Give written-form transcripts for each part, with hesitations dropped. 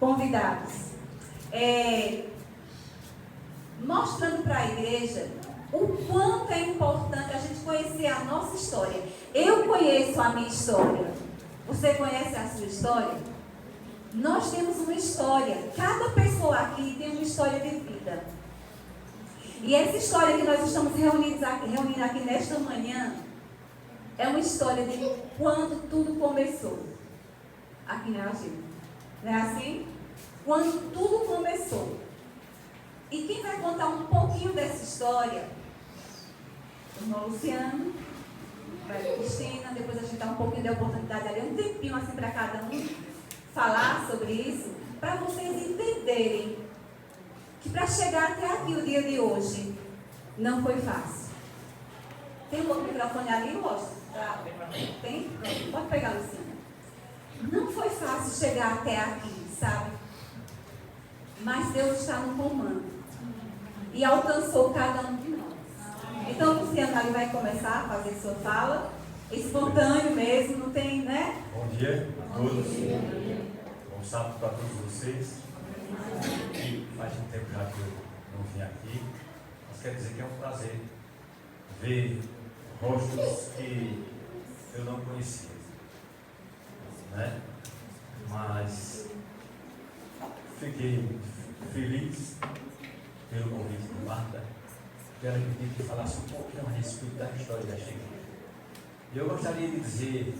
convidados, mostrando para a igreja o quanto é importante a gente conhecer a nossa história. Eu conheço a minha história. Você conhece a sua história? Nós temos uma história. Cada pessoa aqui tem uma história de vida. E essa história que nós estamos reunindo aqui nesta manhã é uma história de quando tudo começou. Aqui na Agil. Não é assim? Quando tudo começou. E quem vai contar um pouquinho dessa história? O irmão Luciano, a Cristina, depois a gente dá um pouquinho de oportunidade ali, um tempinho assim para cada um falar sobre isso, para vocês entenderem que para chegar até aqui o dia de hoje não foi fácil. Tem um outro microfone ali, Rocha? Tem? Pronto, pode pegar, Luciana. Não foi fácil chegar até aqui, sabe? Mas Deus está no comando e alcançou cada um de nós. Então, o Luciano ali vai começar a fazer sua fala, espontâneo mesmo, não tem, né? Bom dia a todos. Bom sábado para todos vocês. E faz um tempo já que eu não vim aqui, mas quero dizer que é um prazer ver rostos que eu não conhecia, né? Mas fiquei feliz pelo convite de Marta. Quero pedir que falasse um pouquinho a respeito da história da igreja. E eu gostaria de dizer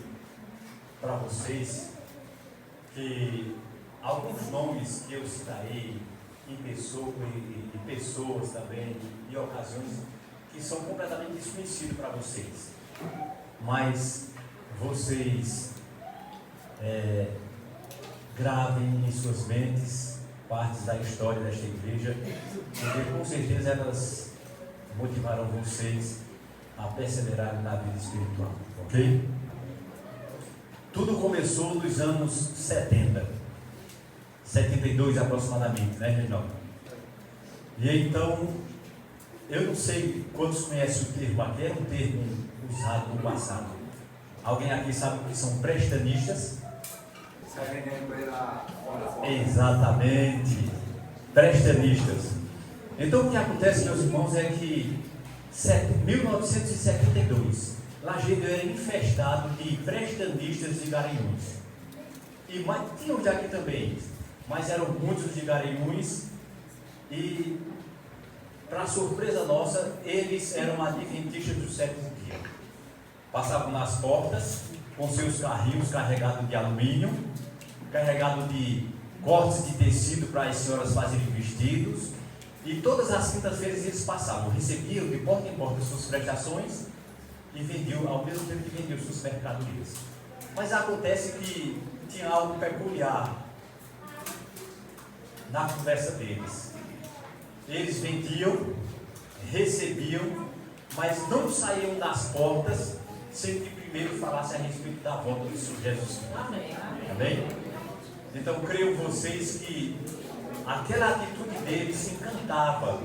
para vocês que alguns nomes que eu citarei em pessoas também, e ocasiões que são completamente desconhecidos para vocês. Mas vocês gravem em suas mentes partes da história desta igreja, porque com certeza elas motivaram vocês a perseverar na vida espiritual, ok? Tudo começou nos anos 70, 72 aproximadamente, né, Reginaldo? E então, eu não sei quantos conhecem o termo aqui, era um termo usado no passado. Alguém aqui sabe o que são prestanistas? Exatamente, prestanistas. Então o que acontece, meus irmãos, é que em 1972 Lajeado era infestado de prestanistas e garanhuns. E tinham de aqui também, mas eram muitos de garanhuns. E para surpresa nossa, eles eram adventistas do sétimo dia. Passavam nas portas com seus carrinhos carregados de alumínio, carregados de cortes de tecido para as senhoras fazerem vestidos. E todas as quintas-feiras eles passavam, recebiam de porta em porta suas prestações e vendiam, ao mesmo tempo que vendiam suas mercadorias. Mas acontece que tinha algo peculiar na conversa deles. Eles vendiam, recebiam, mas não saíam das portas sem que primeiro falasse a respeito da volta do Senhor Jesus Cristo. Amém. Amém? Então, creio vocês que aquela atitude deles encantava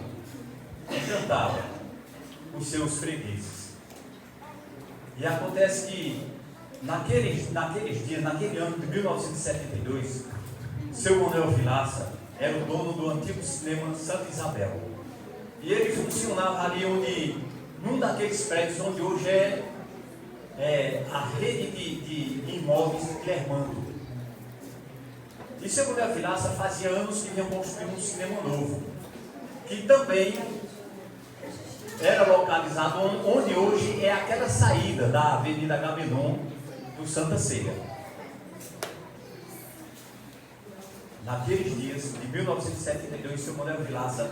os seus fregueses. E acontece que naqueles dias, naquele ano de 1972, seu Manuel Vilaça era o dono do antigo cinema Santa Isabel. E ele funcionava ali num daqueles prédios onde hoje é a rede de imóveis de Clermando. E seu Manuel Vilaça fazia anos que vinha construir um cinema novo, que também era localizado onde hoje é aquela saída da Avenida Gamenon do Santa Ceia. Naqueles dias de 1972, seu Manuel Vilaça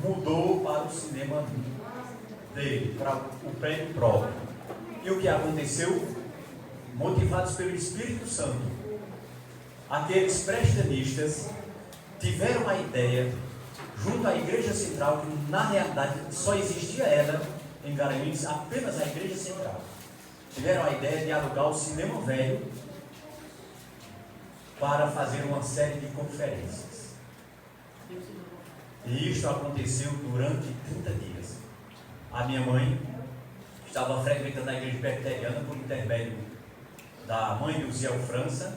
mudou para o cinema dele, para o prédio próprio. E o que aconteceu? Motivados pelo Espírito Santo, aqueles prestanistas tiveram a ideia, junto à Igreja Central, que na realidade só existia ela em Garanhuns, apenas a Igreja Central. Tiveram a ideia de alugar o Cinema Velho para fazer uma série de conferências. E isto aconteceu durante 30 dias. A minha mãe estava frequentando a igreja presbiteriana por intermédio da mãe do Ziel França,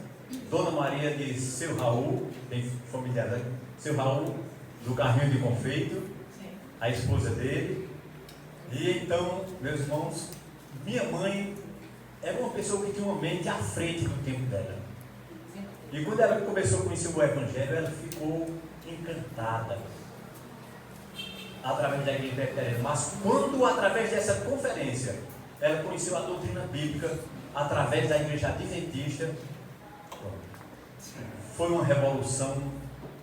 Dona Maria de Seu Raul, tem familiar, né? Seu Raul, do carrinho de confeito, a esposa dele. E então, meus irmãos, minha mãe era uma pessoa que tinha uma mente à frente do tempo dela. E quando ela começou a conhecer o Evangelho, ela ficou encantada através da igreja presbiteriana. Mas quando, através dessa conferência, ela conheceu a doutrina bíblica através da igreja adventista, foi uma revolução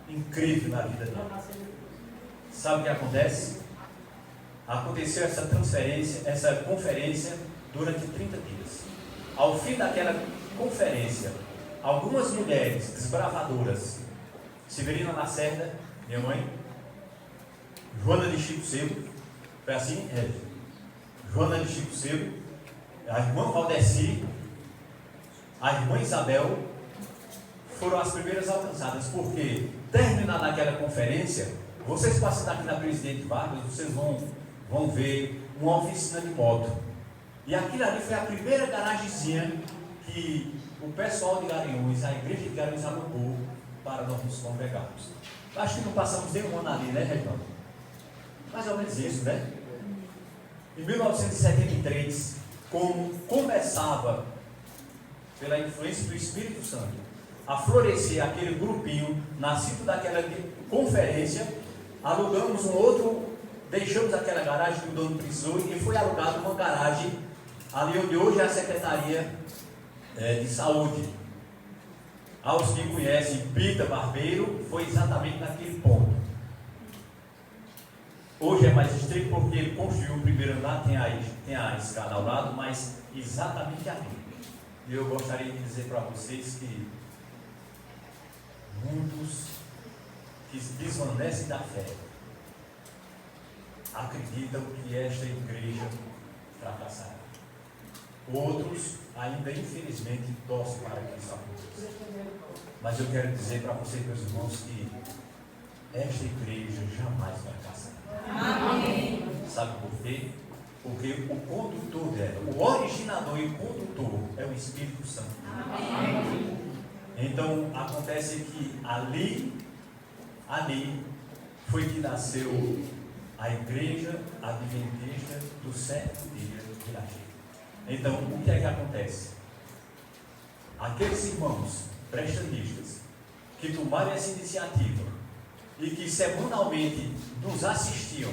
incrível na vida dela. Sabe o que acontece? Aconteceu essa transferência, essa conferência durante 30 dias. Ao fim daquela conferência, algumas mulheres desbravadoras, Severina Lacerda, minha mãe, Joana de Chico Sebo, foi assim? Joana de Chico Sebo, a irmã Valdeci, a irmã Isabel, foram as primeiras alcançadas, porque, terminada aquela conferência, vocês passam aqui na Presidente Vargas, vocês vão ver uma oficina de moto. E aquilo ali foi a primeira garagemzinha que o pessoal de Garanhuns, a igreja de Garanhuns alugou para nós nos congregarmos. Acho que não passamos nem um ano ali, né, Reginaldo? Mais ou menos isso, né? Em 1973, como começava, pela influência do Espírito Santo, a florescer aquele grupinho, nascido daquela conferência, alugamos um outro, deixamos aquela garagem que o dono precisou e foi alugado uma garagem ali onde hoje é a Secretaria de Saúde. Aos que conhecem Pita Barbeiro, foi exatamente naquele ponto. Hoje é mais estreito porque ele construiu o primeiro andar, tem a escada ao lado, mas exatamente ali. E eu gostaria de dizer para vocês que muitos que desvanecem da fé acreditam que esta igreja fracassará. Outros ainda infelizmente torcem para que isso aconteça. Mas eu quero dizer para vocês, meus irmãos, que esta igreja jamais fracassará. Amém. Sabe por quê? Porque o condutor dela, o originador e o condutor é o Espírito Santo. Amém. Então acontece que ali foi que nasceu a igreja adventista do sétimo dia de Irati. Então o que é que acontece? Aqueles irmãos prestanistas que tomaram essa iniciativa e que semanalmente nos assistiam,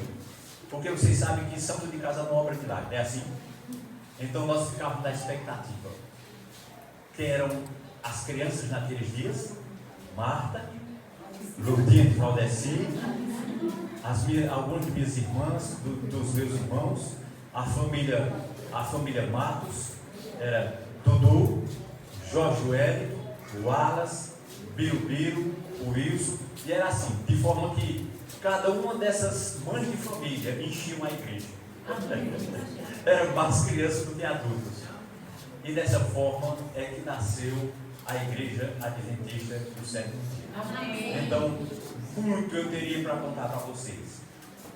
porque vocês sabem que santo de casa não obra de milagre, não é assim? Então nós ficávamos na expectativa. Quem eram as crianças naqueles dias? Marta, Lourdinha de Valdeci, algumas de minhas irmãs, dos meus irmãos, a família Matos, era Dudu, Josué, o Wallace, Birubiru, o Wilson, e era assim, de forma que cada uma dessas mães de família enchiam a igreja. Eram mais crianças do que adultos. E dessa forma é que nasceu a igreja adventista do sétimo dia. Então, muito eu teria para contar para vocês,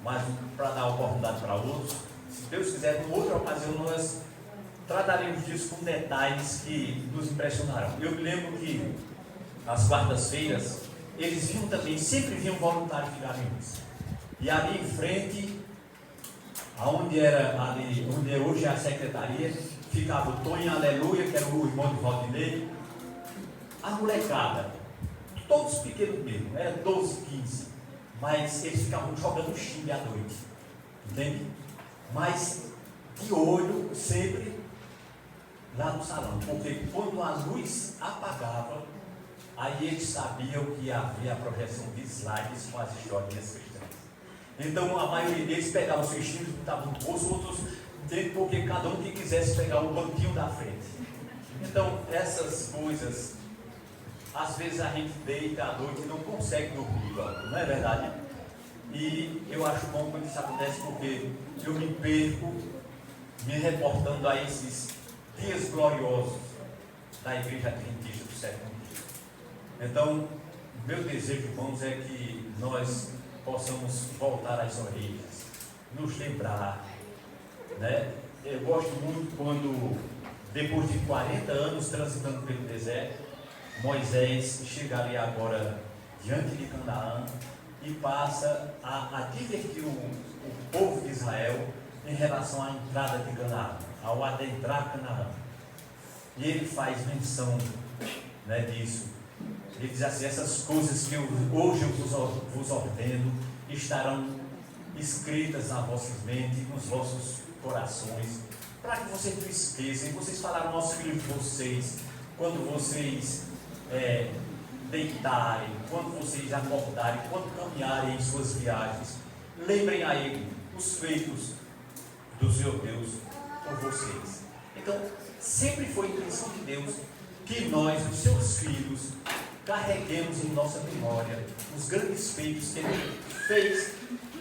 mas para dar oportunidade para outros, se Deus quiser, em outra ocasião nós trataremos disso com detalhes que nos impressionarão. Eu me lembro que às quartas-feiras eles vinham também, sempre vinham voluntários de Garanhuns. E ali em frente, onde hoje é a secretaria, ficava o Tonho Aleluia, que era o irmão de Valdinei, a molecada, todos pequenos mesmo, era 12, 15, mas eles ficavam jogando chile à noite, entende? Mas de olho sempre lá no salão, porque quando a luz apagava, aí eles sabiam que havia a projeção de slides com as historinhas cristãs. Então a maioria deles pegava os vestidos, botavam no bolso, outros dentro, porque cada um que quisesse pegar o banquinho da frente. Então essas coisas, às vezes a gente deita à noite e não consegue dormir, não é verdade? E eu acho bom quando isso acontece, porque eu me perco me reportando a esses dias gloriosos da igreja adventista do sétimo dia. Então, meu desejo, irmãos, é que nós possamos voltar às origens, nos lembrar, né? Eu gosto muito quando, depois de 40 anos transitando pelo deserto, Moisés chega ali agora diante de Canaã e passa a advertir o povo de Israel em relação à entrada de Canaã, ao adentrar Canaã. E ele faz menção, né, disso. Ele diz assim: essas coisas que hoje eu vos ordeno estarão escritas nas vossas mentes, nos vossos corações, para que vocês não esqueçam. Vocês falaram aos filhos de vocês, quando vocês deitarem, quando vocês acordarem, quando caminharem em suas viagens, lembrem a Ele os feitos do Senhor Deus por vocês. Então, sempre foi intenção de Deus que nós, os seus filhos, carreguemos em nossa memória os grandes feitos que Ele fez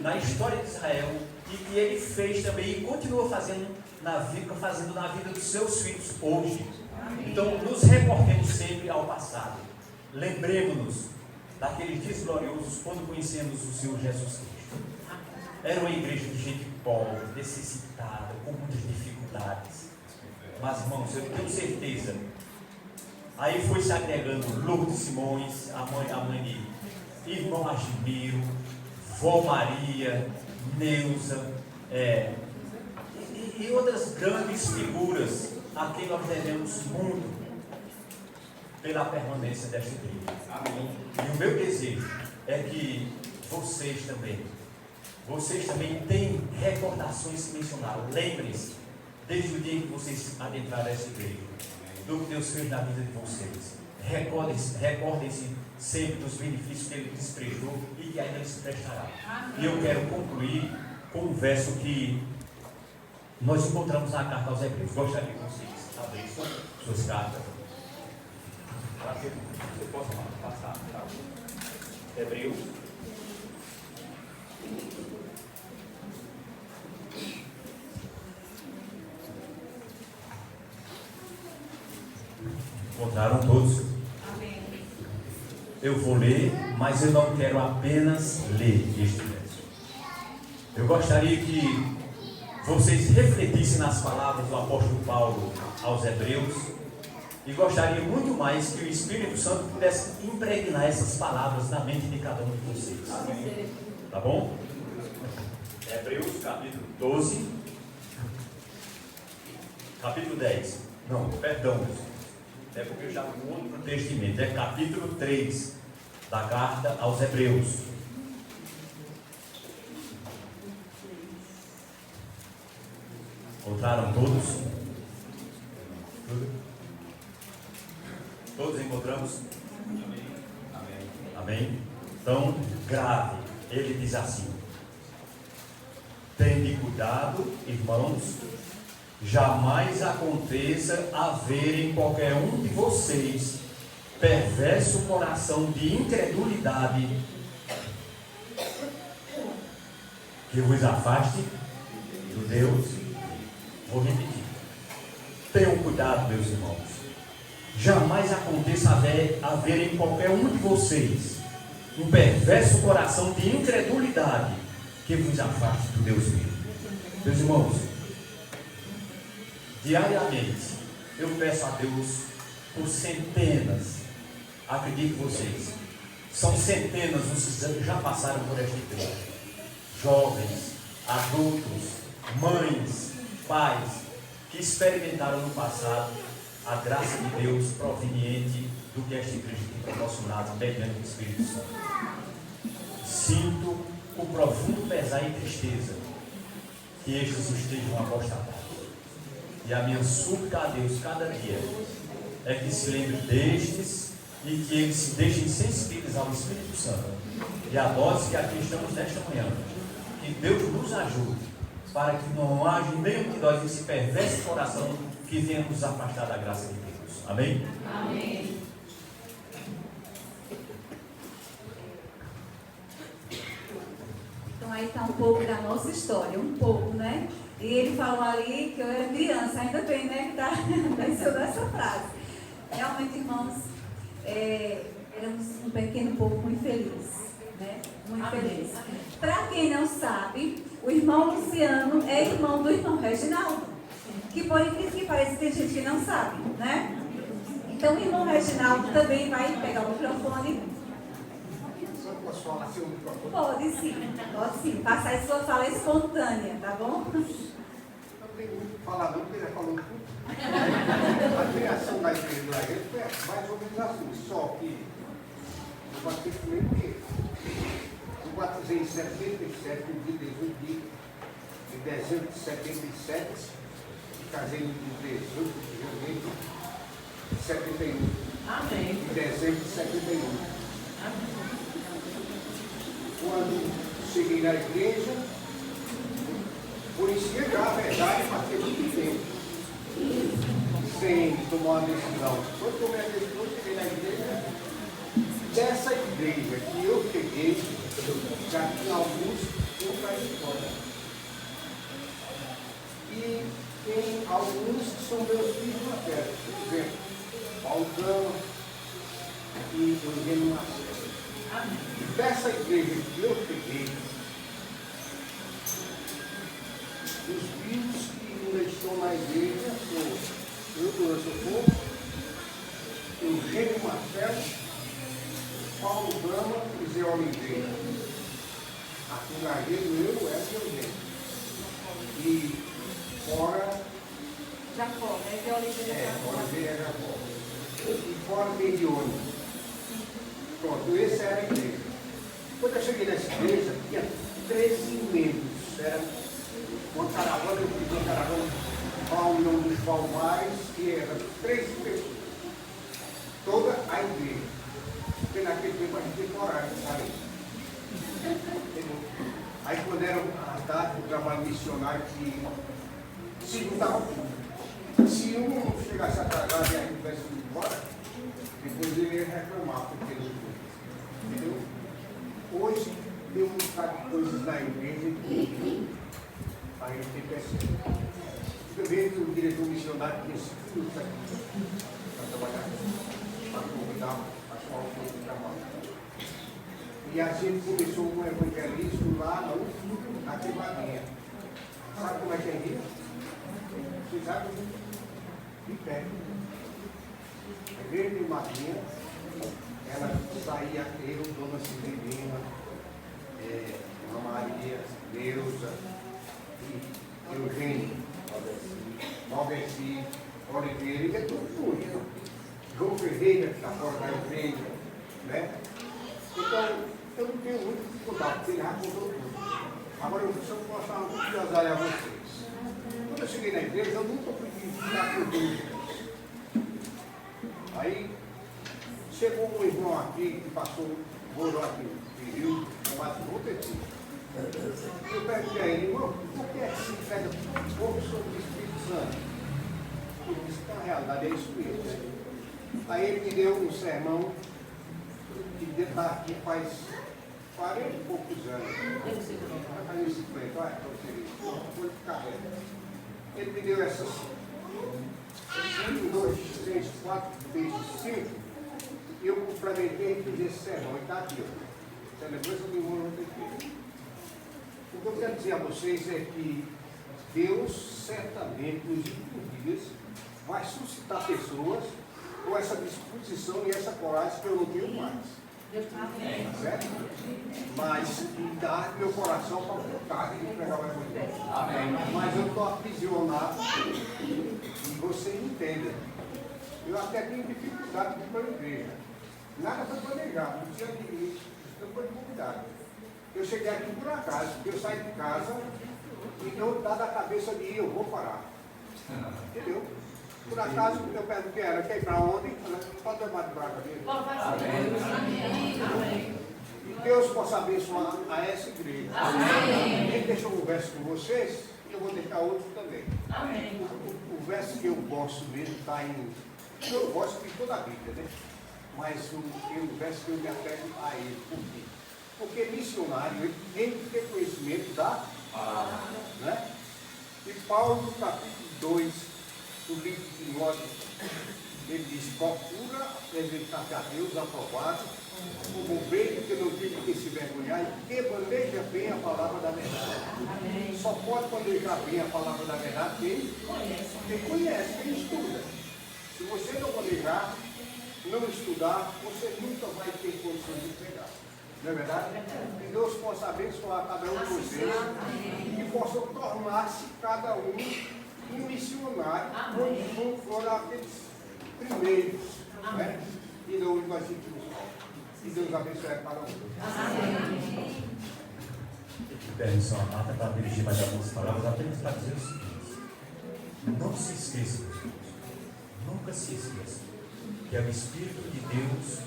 na história de Israel e que Ele fez também e continua fazendo na vida dos seus filhos hoje. Então, nos reportemos sempre ao passado. Lembremos-nos daqueles dias gloriosos quando conhecemos o Senhor Jesus Cristo. Era uma igreja de gente pobre, necessitada, com muitas dificuldades. Mas, irmãos, eu tenho certeza. Aí foi se agregando Lourdes Simões, a mãe de irmão Agimiro, Vó Maria, Neuza, e outras grandes figuras a quem nós devemos muito pela permanência desta igreja. Amém. E o meu desejo é que vocês também têm recordações que mencionaram. Lembrem-se, desde o dia que vocês adentraram essa igreja, do que Deus fez na vida de vocês. Recordem-se sempre dos benefícios que Ele lhes prestou e que ainda lhes prestará. Amém. E eu quero concluir com um verso que nós encontramos na carta aos Hebreus. Gostaria que vocês abrissem suas cartas para que você possa passar. Tá? Hebreus. Encontraram todos? Amém. Eu vou ler, mas eu não quero apenas ler este verso. Eu gostaria que vocês refletissem nas palavras do apóstolo Paulo aos Hebreus e gostaria muito mais que o Espírito Santo pudesse impregnar essas palavras na mente de cada um de vocês. Amém. Tá bom? Hebreus capítulo 12, capítulo 10. Não, perdão, meus irmãos. É porque eu já mudo para o texto de mente. É capítulo 3 da carta aos Hebreus. Encontraram todos? Todos encontramos? Amém. Amém. Então, grave. Ele diz assim: tende cuidado, irmãos, jamais aconteça haver em qualquer um de vocês perverso coração de incredulidade que vos afaste do Deus. Vou repetir. Tenham cuidado, meus irmãos. Jamais aconteça haver em qualquer um de vocês um perverso coração de incredulidade que vos afaste do Deus vivo. Meus irmãos, diariamente eu peço a Deus por centenas, acredite vocês, são centenas os que já passaram por esta igreja, jovens, adultos, mães, pais, que experimentaram no passado a graça de Deus proveniente do que esta igreja tem proporcionado mediante o Espírito Santo. Sinto o profundo pesar e tristeza que estes estejam apostatados. E a minha súplica a Deus cada dia é que se lembre destes e que eles se deixem sensíveis ao Espírito Santo. E a nós que aqui estamos nesta manhã, que Deus nos ajude para que não haja nenhum de nós esse perverso coração que venha nos afastar da graça de Deus. Amém? Amém. Então aí está um pouco da nossa história, um pouco, né? E ele falou ali que eu era criança, ainda bem, né, que mencionou essa frase. Realmente, irmãos, éramos um pequeno povo muito feliz, né? Muito feliz. Para quem não sabe, o irmão Luciano é irmão do irmão Reginaldo, que por incrível que pareça tem gente que não sabe, né? Então o irmão Reginaldo também vai pegar o microfone. Posso falar seu microfone? Pode sim. Faça a sua fala espontânea, tá bom? Não tem muito o que falar não, porque ele já falou tudo. A criação da igreja do Lagueiro foi mais ou menos assim, só que eu batei primeiro que eu batizei em 77, no dia 18 de dezembro de 77, e casei no dia 18 de janeiro de 71. Amém. Em dezembro de 71. Quando cheguei na igreja, conhecia já a verdade faz muito tempo, sem tomar uma decisão. Quando tomei a decisão, cheguei na igreja, dessa igreja que eu cheguei, já tinha alguns outra história. E tem alguns que são meus filhos na terra, por exemplo, Paulão e Eugênio Marcelo. Dessa igreja que eu peguei, os filhos que ainda estão na igreja são eu, Dona Socorro, Eugênio Marcelo, Paulo Brama e Zé Oliveira. Aqui na igreja eu, essa e Eugênio. E fora. Jacó, né? Zé Oliveira. Oliveira Jacó. E fora Medione. Pronto, essa era a igreja. Quando eu cheguei nessa igreja, tinha 13 membros. Era uma caravana, eu fiz uma caravana para a União dos Palmares, que era 13 pessoas. Toda a igreja. Porque naquele tempo a gente tinha coragem de sair. Aí quando era a data do trabalho missionário, que se juntava tudo. Se um chegasse atrasado e a gente tivesse ido embora, depois ele ia reclamar, porque ele não foi. Entendeu? Hoje tem um bocado de coisas na igreja que a gente tem percebido. Eu vejo o diretor missionário que tinha 5 minutos aqui para trabalhar, para convidar as pautas do trabalho. E a gente começou com o evangelismo lá na queimadinha. Sabe como é que é rio? Vocês sabem? De pé. A igreja de Madinha, ela saía eu, Dona Cidelina, Dona Maria, Neuza, e Eugênio, Valdeci, Oliveira, e é tudo junto. João Ferreira, que está fora da igreja, né? Então, eu não tenho muito dificuldade, porque ele já contou tudo. Agora eu só vou mostrar um pouco de azar a vocês. Quando eu cheguei na igreja, eu nunca pedi ficar com dúvidas. Aí, chegou um irmão aqui que passou morou aqui no Rio, chamado Rotetinho. Eu perguntei a ele, irmão, por que é que se pega um pouco sobre o Espírito Santo? Ele disse que na realidade é isso mesmo. Aí ele me deu um sermão que está aqui faz 40 e poucos anos. Vai fazer 50, olha, para você ver. Vou ficar reto. Ele me deu essas 1, 2, 3, 4, 5. E eu complementei e fiz esse sermão. E está aqui, ó. Celebração do irmão Rotetinho. O que eu quero dizer a vocês é que Deus certamente nos últimos dias vai suscitar pessoas com essa disposição e essa coragem que eu não tenho mais. Certo? Mas dá meu coração para vontade de pregar o evangelho. Mas eu estou aprisionado e vocês entendem. Eu até tenho dificuldade de ir para a igreja. Nada foi planejado, não tinha limite, não foi convidado. Eu cheguei aqui por acaso, porque eu saí de casa e não dá da cabeça de ir, eu vou parar. Entendeu? Por acaso, eu perguntei a ela, quer ir para onde? Pode levar de braga mesmo. E Deus possa abençoar a essa igreja. Ele deixou um verso com vocês, e eu vou deixar outro também. O verso que eu gosto mesmo está em. Eu gosto de toda a Bíblia, né? Mas o verso que eu me apego a ele. Por quê? Porque missionário, ele tem que ter conhecimento da palavra. Né? E Paulo, no capítulo 2 do livro de Timóteo, ele diz: procura apresentar-te a Deus aprovado, como ovelha que não tem que se vergonhar, e que maneja bem a palavra da verdade. Só pode manejar bem a palavra da verdade quem conhece, quem estuda. Se você não manejar, não estudar, você nunca vai ter condições de pegar. Não é verdade? Que Deus possa abençoar cada um de vocês e possa tornar-se cada um missionário, como foram aqueles primeiros, né? E da onde nós sentimos falta. Que Deus abençoe cada um. Permissão amada para dirigir mais algumas palavras, apenas para dizer o seguinte: não se esqueça, meus irmãos, nunca se esqueça que é o Espírito de Deus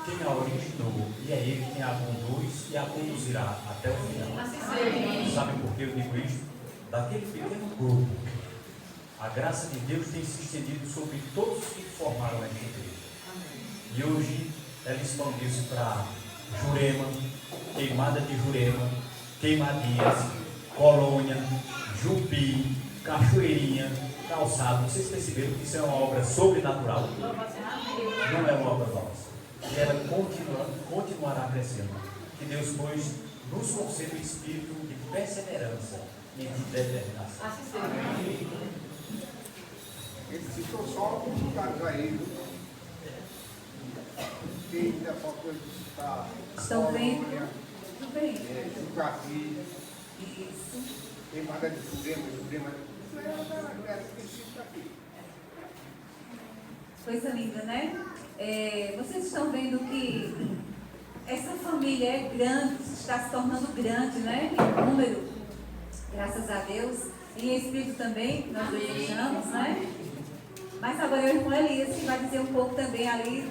quem a originou e é Ele quem a conduz e a conduzirá até o final. Sabe por que eu digo isso? Daquele pequeno grupo, a graça de Deus tem se estendido sobre todos que formaram essa igreja. E hoje ela expandiu-se para Jurema, Queimada de Jurema, Queimadinhas, Colônia, Jupi, Cachoeirinha, Calçado. Vocês perceberam que isso é uma obra sobrenatural? Não é uma obra nossa. E ela continuará crescendo. Que Deus, pois, nos conceda o espírito de perseverança e de determinação. Ele citou só alguns lugares aí, viu? Quem ainda faltou citar. Estão vendo? Tudo bem. Jucapi, Isso. Queimada de Jurema. Isso era específico aqui. Coisa linda, né? Vocês estão vendo que essa família é grande, está se tornando grande, né? Em número, graças a Deus. E em espírito também, que nós desejamos, né? Mas agora o irmão Elias que vai dizer um pouco também ali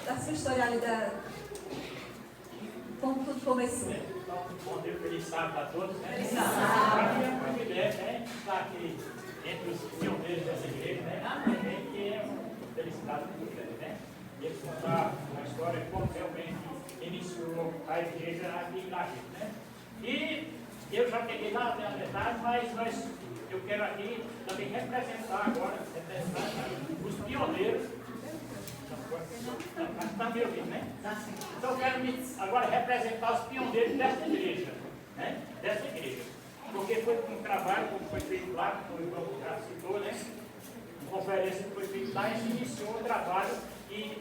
da sua história ali, como tudo começou. Bom dia, feliz sábado a todos. Feliz sábado. Para mim é um privilégio, né? Estar aqui entre os pioneiros dessa igreja, né? Amém. Que é uma felicidade muito grande, né? E eles contar a história de como realmente iniciou a igreja aqui em Lajeado, né? E eu já peguei lá na metade, mas eu quero aqui também representar agora, os pioneiros. Está me ouvindo, né? Então eu quero agora representar os pioneiros dessa igreja, né? Dessa igreja. Porque foi um trabalho, como foi feito lá, como o irmão já citou, né? Uma conferência que foi feita lá e se iniciou o trabalho e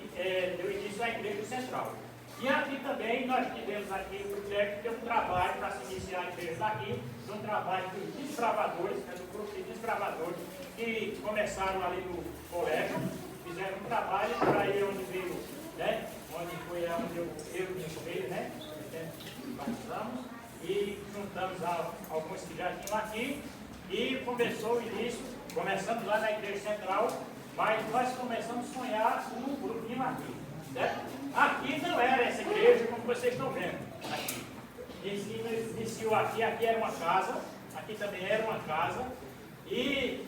deu início à igreja central. E aqui também nós tivemos aqui o privilégio de ter um trabalho para se iniciar a igreja daqui, um trabalho dos desbravadores, né, do grupo de desbravadores, que começaram ali no colégio, fizeram um trabalho para ir onde veio, né? Onde foi onde eu e minha filha, né? Batizamos e juntamos alguns que já tinham aqui e começou o início, começamos lá na igreja central, mas nós começamos a sonhar com um grupinho aqui, certo? Aqui não era essa igreja como vocês estão vendo, aqui. Iniciou aqui era uma casa, aqui também era uma casa e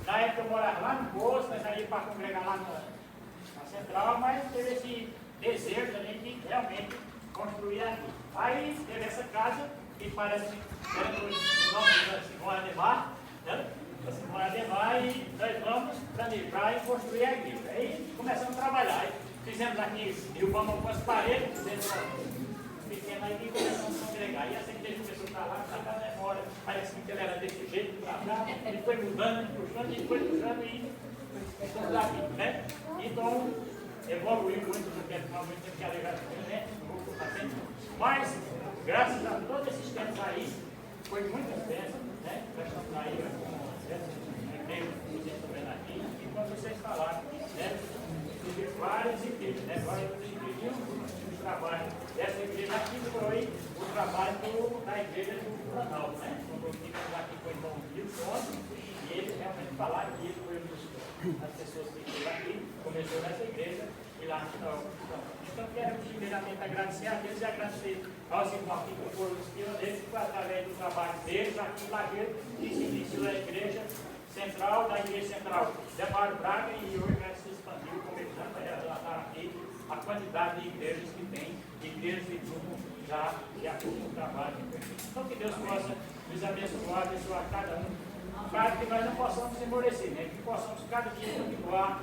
na época eu morava lá no posto, nós saímos para congregar lá na central, mas teve esse desejo da gente realmente construir aqui. Aí teve essa casa, que parece que era o nome da Simone Ademar, né? Da Simone Ademar, e nós vamos planejar e construir a igreja. Aí começamos a trabalhar. Aí fizemos aqui, derrubamos algumas paredes, fizemos uma pequena aí e começamos a congregar. E essa igreja começou para lá, para cá, né? Fora. Parece que ela era desse jeito, para cá, ele foi mudando, puxando, e foi puxando e estamos aqui, né? Então, evoluiu muito no tempo, muito tempo que alegar, né? Mas, graças a todos esses tempos aí, foi muitas bênçãos, né? Nós estamos aí, a igreja que vocês estão vendo aqui, e quando vocês falaram, né? Tive várias igrejas, né? Várias igrejas, os trabalhos dessa igreja aqui foi o trabalho da igreja do Planalto, né? Quando eu estive aqui com o irmão Wilson, e eles realmente falaram que ele foi uma das pessoas que estiveram aqui, começou nessa igreja, e lá então quero primeiramente agradecer a Deus e agradecer aos irmãos que foram os pioneiros, que foi através do trabalho deles aqui em Lajeado, que se iniciou a igreja central, da igreja central de Amaro Braga, e hoje já se expandiu, começando a relatar aqui a quantidade de igrejas que tem, igrejas de grupo já com o trabalho. Então que Deus possa nos abençoar cada um, para que nós não possamos se esmorecer, né? Que possamos cada dia continuar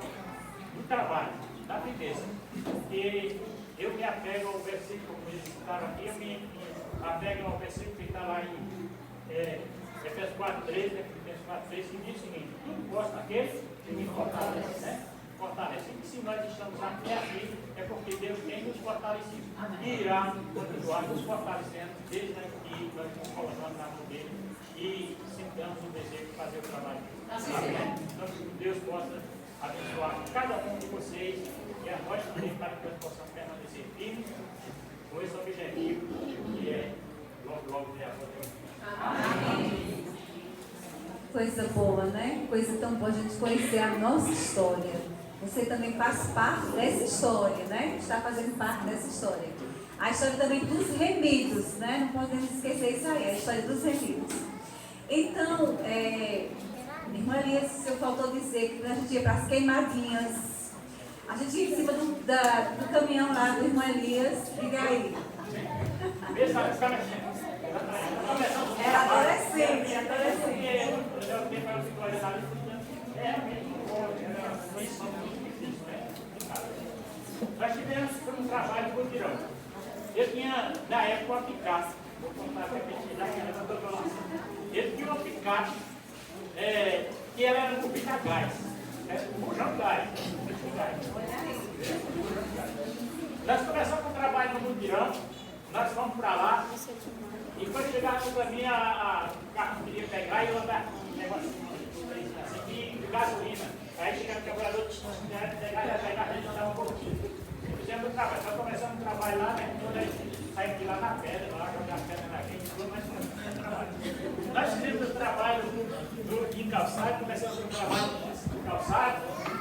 no trabalho, da vivência. E eu me apego ao versículo que eles citaram aqui, eu me apego ao versículo que está lá em Efésios 4:13, que diz o seguinte: tudo posso naquele que me fortalece, né? fortalece. E se nós estamos aqui, é porque Deus tem nos fortalecido. E irá continuar nos fortalecendo desde que nós nos colocamos na mão dele e sintamos o desejo de fazer o trabalho dele. Amém? Então, que Deus possa abençoar cada um de vocês e a nós também, para que nós possamos permanecer firmes com esse objetivo que é logo ter a volta. Amém. Coisa boa, né? Coisa tão boa a gente conhecer a nossa história. Você também faz parte dessa história, né? Está fazendo parte dessa história. A história também dos remidos, né? Não podemos esquecer isso aí, a história dos remidos. Então, irmã Elias, o senhor faltou dizer que a gente ia para as queimadinhas. A gente ia em cima do caminhão lá do irmão Elias. Diga aí. Era adolescente, Nós tivemos um trabalho de mutirão. Eu tinha, na época, uma picape. Vou contar para ele tinha uma picape que ela era um pica gás. Um bujão gás. Nós começamos um trabalho no mutirão. Nós fomos para lá. E quando chegava no caminho, o carro queria pegar e eu andava com um negócio assim, de gasolina. Aí chegava o trabalhador, pegar a gente andava um pouquinho. Fizemos o trabalho, nós começamos o trabalho lá, né? Quando a gente saiu de lá na pedra, lá, jogar a pedra na gente, mas começamos o trabalho. Nós fizemos o trabalho em calçado, começamos o trabalho no calçado,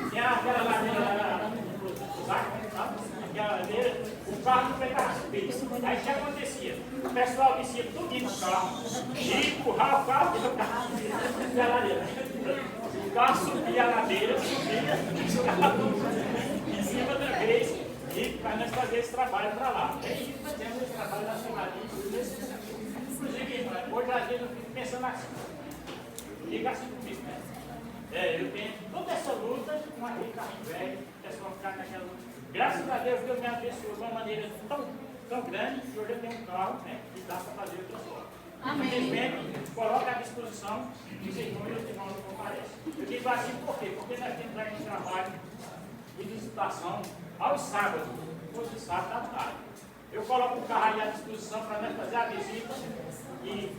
tinha aquela ladeira lá, aquela ladeira, o carro não pegava subir. Aí o que acontecia? O pessoal descia tudo no carro, e empurrava o carro e o carro subia a ladeira. O carro subia a ladeira, em cima da vez. E para nós fazer esse trabalho para lá. Aí fazemos esse trabalho na Cimadinha. Inclusive, hoje a gente eu fico pensando assim. Liga assim comigo, né? Eu tenho toda essa luta com a carrinho velho, o pessoal ficar naquela luta. Graças a Deus me abençoou de uma maneira tão grande que hoje eu tenho um carro, né? E dá para fazer o transporte. Infelizmente, coloca à disposição dos irmãos e os irmãos não comparecem. Eu digo assim por quê? Porque nós temos aí um trabalho de visitação aos sábados, hoje sábado à tarde. Eu coloco o carro aí à disposição para nós fazer a visita e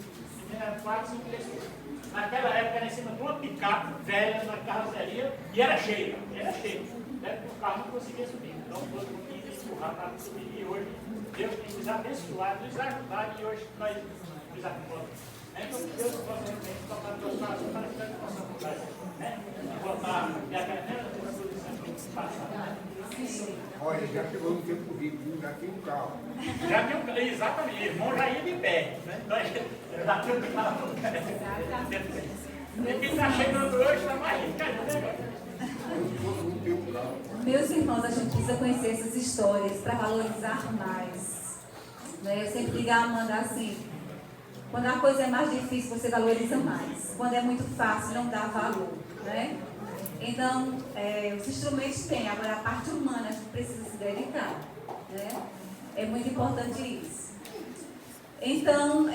4, 5 pessoas. Naquela época era em cima de uma picape velha na carroceria e era cheia. Porque o carro não conseguia subir. Então todo mundo tinha que empurrar para subir. E hoje Deus tem nos abençoado, nos ajudado e hoje nós nos acomodamos. Então que Deus possa realmente tocar nos nossos corações para que nós possamos mudar, né? E voltar e a mesma posição que passar. Olha, já chegou no tempo rico, já tinha um carro. Já tinha um carro, exatamente. O irmão já ia de pé. Né? Já tinha um carro. E quem está chegando hoje está mais rico que a gente. Todo mundo tem um carro. Meus irmãos, a gente precisa conhecer essas histórias para valorizar mais. Né? Eu sempre digo a Amanda assim, quando a coisa é mais difícil, você valoriza mais. Quando é muito fácil, não dá valor. Né? Então, os instrumentos têm, agora a parte humana a gente precisa se dedicar. Né? É muito importante isso. Então,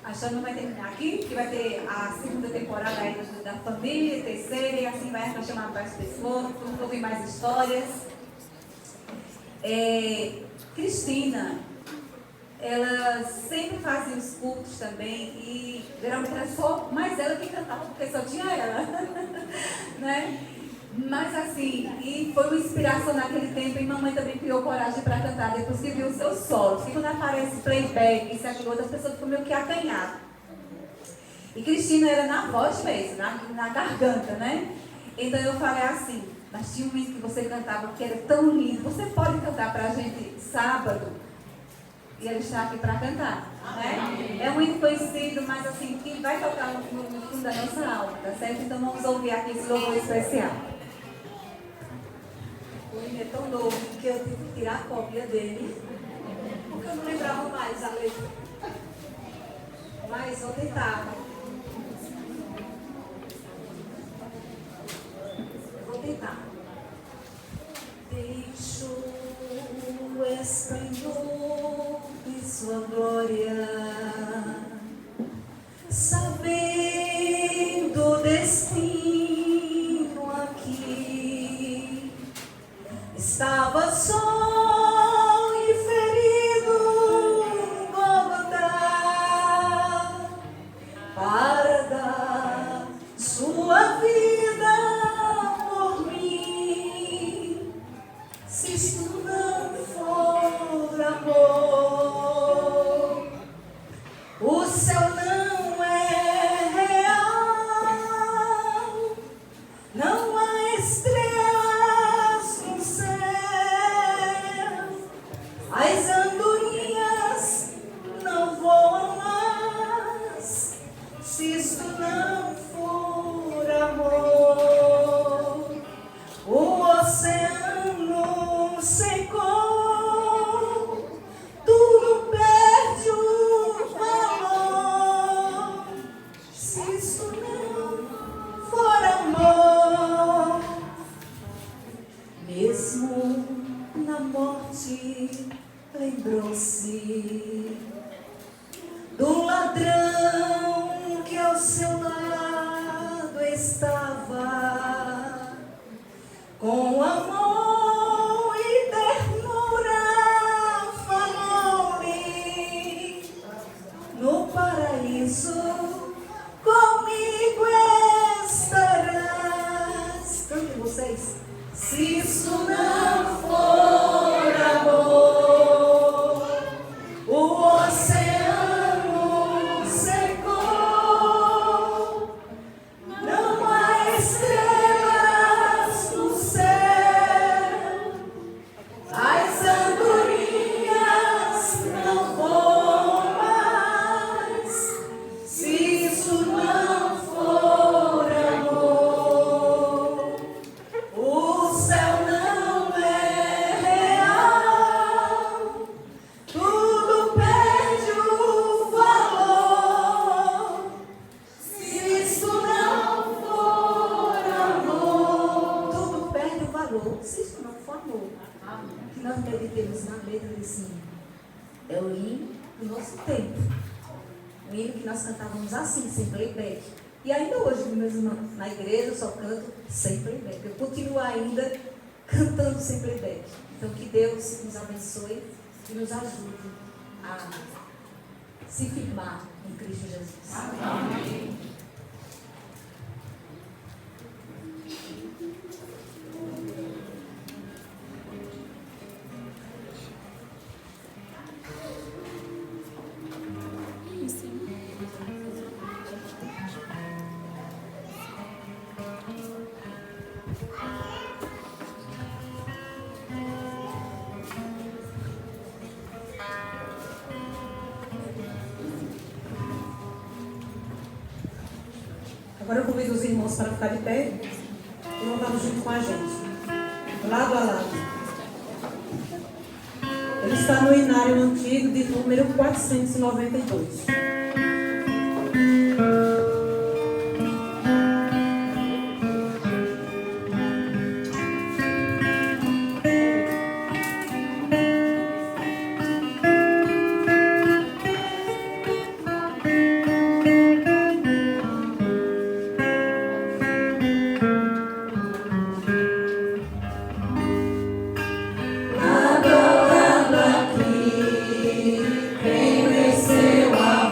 a história não vai terminar aqui, que vai ter a segunda temporada aí da família, terceira, e assim vai chamar mais pessoas, vamos ouvir mais histórias. Cristina, ela sempre fazia os cultos também, e geralmente era só mais ela que cantava, porque só tinha ela. Né? Mas assim, e foi uma inspiração naquele tempo, e mamãe também criou coragem para cantar depois que viu os seus solos. E quando aparece playback, isso aqui, outras pessoas ficam meio que acanhadas. E Cristina era na voz mesmo, na garganta, né? Então eu falei assim, mas tinha um hino que você cantava que era tão lindo, você pode cantar para a gente sábado? E ela está aqui para cantar, né? É muito conhecido, mas assim, que vai tocar no fundo da nossa alma, tá certo? Então vamos ouvir aqui esse louvor especial. O hino é tão novo que eu tive que tirar a cópia dele, porque eu não lembrava mais a letra. Mas vou tentar. Vou tentar. Deixo o esplendor de sua glória, sabendo o destino aqui. As andorinhas não voam mais, se isto não for amor. O oceano secou, tudo perde o valor, se isso não for amor. Mesmo na morte lembrou-se do ladrão que ao seu lado estava, com amor e ternura falou-me: no paraíso comigo estarás. Cantem vocês. Se isso não for amor, o oceano secou, não há estrelas no céu, as andorinhas não voam mais, se isso não for amor. O céu não é real, tudo perde o valor, se isso não for amor. Tudo perde o valor, se isso não for amor. Que nós meditemos na letra desse hino. É o hino do nosso tempo. O hino que nós cantávamos assim, sem playback. E ainda hoje, meus irmãos, na igreja eu só canto sem playback. Eu continuo ainda cantando sem playback. Então que Deus nos abençoe e nos ajude a se firmar em Cristo Jesus. Amém. Agora eu convido os irmãos para ficar de pé e louvamos junto com a gente, lado a lado. Ele está no inário antigo de número 492. Lado a lado aqui, quem venceu a